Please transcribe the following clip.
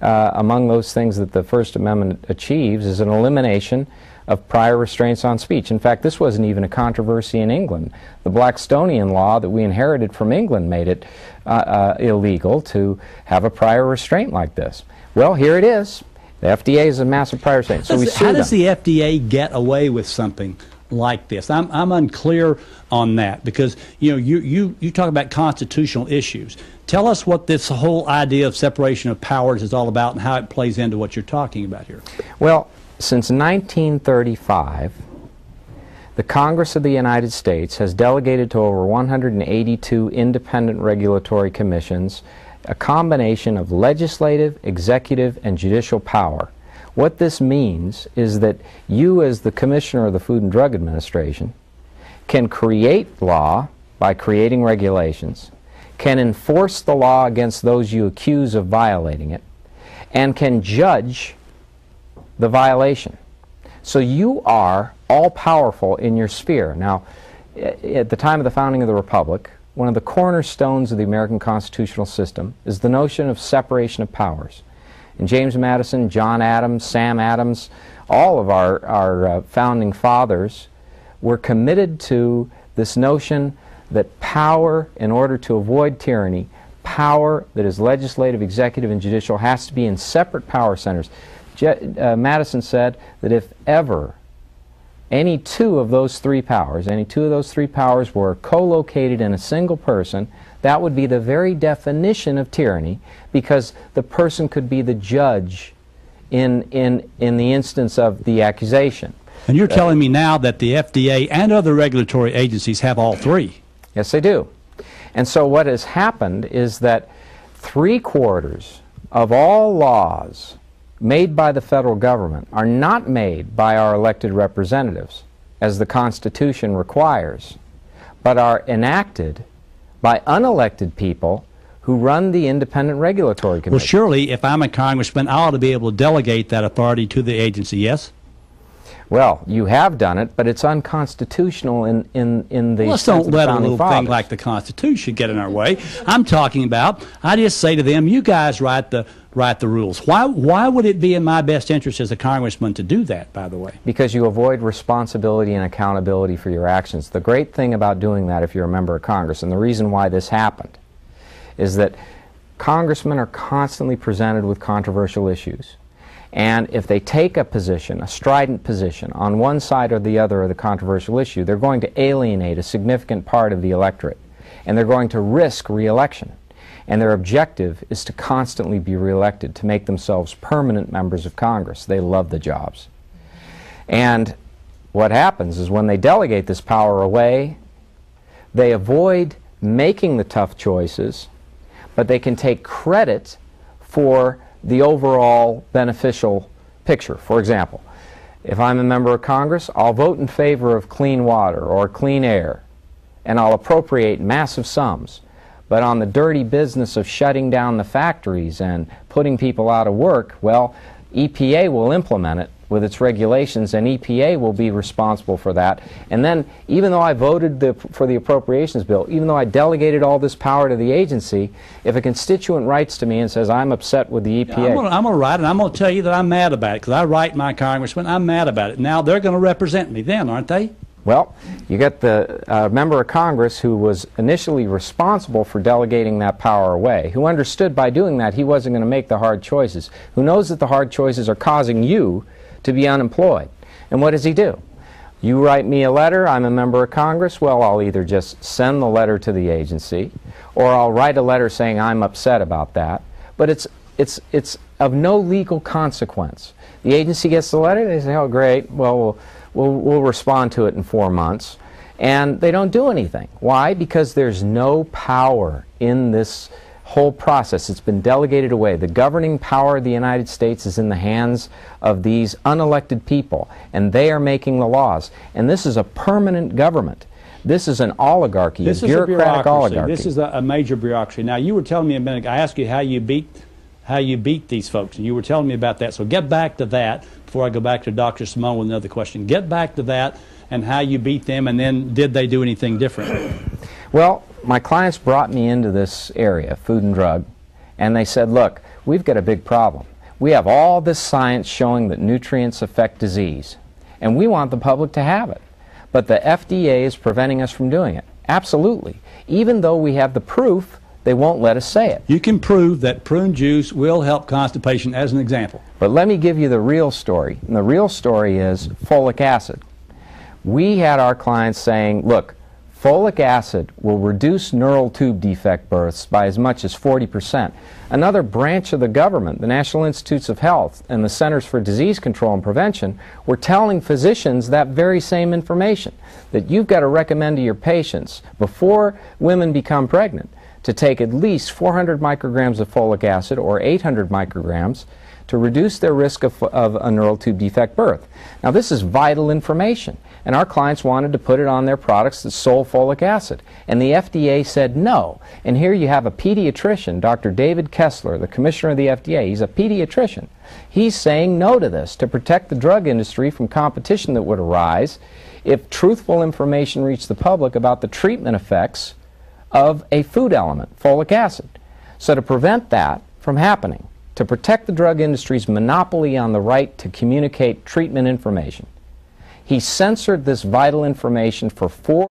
among those things that the First Amendment achieves is an elimination of prior restraints on speech. In fact, this wasn't even a controversy in England. The Blackstonian law that we inherited from England made it illegal to have a prior restraint like this. Well, here it is. The FDA is a massive prior restraint. So how does the FDA get away with something like this? I'm unclear on that, because you talk about constitutional issues. Tell us what this whole idea of separation of powers is all about and how it plays into what you're talking about here. Well, since 1935, the Congress of the United States has delegated to over 182 independent regulatory commissions a combination of legislative, executive, and judicial power. What this means is that you, as the Commissioner of the Food and Drug Administration, can create law by creating regulations, can enforce the law against those you accuse of violating it, and can judge the violation. So you are all-powerful in your sphere. Now, at the time of the founding of the Republic, one of the cornerstones of the American constitutional system is the notion of separation of powers. And James Madison, John Adams, Sam Adams, all of our founding fathers were committed to this notion that power, in order to avoid tyranny, power that is legislative, executive, and judicial has to be in separate power centers. Madison said that if ever any two of those three powers were co-located in a single person, that would be the very definition of tyranny, because the person could be the judge in the instance of the accusation. And you're telling me now that the FDA and other regulatory agencies have all three? Yes, they do. And so what has happened is that 3/4 of all laws made by the federal government are not made by our elected representatives, as the Constitution requires, but are enacted by unelected people who run the independent regulatory commission. Well, surely, if I'm a congressman, I ought to be able to delegate that authority to the agency, yes? Well, you have done it, but it's unconstitutional in the Let's sense don't of the let a founding little fathers. thing like the Constitution get in our way. I'm talking about, I just say to them, you guys write the rules. Why would it be in my best interest as a congressman to do that, by the way? Because you avoid responsibility and accountability for your actions. The great thing about doing that, if you're a member of Congress, and the reason why this happened, is that congressmen are constantly presented with controversial issues. And if they take a position, a strident position, on one side or the other of the controversial issue, they're going to alienate a significant part of the electorate. And they're going to risk re-election. And their objective is to constantly be re-elected, to make themselves permanent members of Congress. They love the jobs. And what happens is when they delegate this power away, they avoid making the tough choices, but they can take credit for the overall beneficial picture. For example, if I'm a member of Congress, I'll vote in favor of clean water or clean air, and I'll appropriate massive sums. But on the dirty business of shutting down the factories and putting people out of work, well, EPA will implement it with its regulations, and EPA will be responsible for that. And then, even though I voted for the appropriations bill, even though I delegated all this power to the agency, if a constituent writes to me and says, I'm upset with the EPA... Yeah, I'm going to write, and I'm going to tell you that I'm mad about it, because I write my congressman, I'm mad about it. Now, they're going to represent me then, aren't they? Well, you get the member of Congress who was initially responsible for delegating that power away, who understood by doing that he wasn't going to make the hard choices, who knows that the hard choices are causing you to be unemployed. And what does he do? You write me a letter, I'm a member of Congress, well, I'll either just send the letter to the agency, or I'll write a letter saying I'm upset about that, but it's of no legal consequence. The agency gets the letter, they say, oh great, well, we'll respond to it in 4 months, and they don't do anything. Why? Because there's no power in this whole process. It's been delegated away. The governing power of the United States is in the hands of these unelected people, and they are making the laws. And this is a permanent government. This is an oligarchy, this a bureaucratic oligarchy. This is a major bureaucracy. Now, you were telling me a minute ago, I asked you how you beat these folks, and you were telling me about that. So get back to that before I go back to Dr. Simone with another question. Get back to that and how you beat them, and then did they do anything different? Well, my clients brought me into this area, food and drug, and they said, look, we've got a big problem. We have all this science showing that nutrients affect disease, and we want the public to have it. But the FDA is preventing us from doing it. Absolutely. Even though we have the proof, they won't let us say it. You can prove that prune juice will help constipation as an example. But let me give you the real story. And the real story is folic acid. We had our clients saying, look, folic acid will reduce neural tube defect births by as much as 40%. Another branch of the government, the National Institutes of Health and the Centers for Disease Control and Prevention, were telling physicians that very same information, that you've got to recommend to your patients before women become pregnant to take at least 400 micrograms of folic acid or 800 micrograms to reduce their risk of a neural tube defect birth. Now, this is vital information, and our clients wanted to put it on their products that sold folic acid, and the FDA said no. And here you have a pediatrician, Dr. David Kessler, the commissioner of the FDA. He's a pediatrician. He's saying no to this to protect the drug industry from competition that would arise if truthful information reached the public about the treatment effects of a food element, folic acid. So to prevent that from happening, to protect the drug industry's monopoly on the right to communicate treatment information, he censored this vital information for 4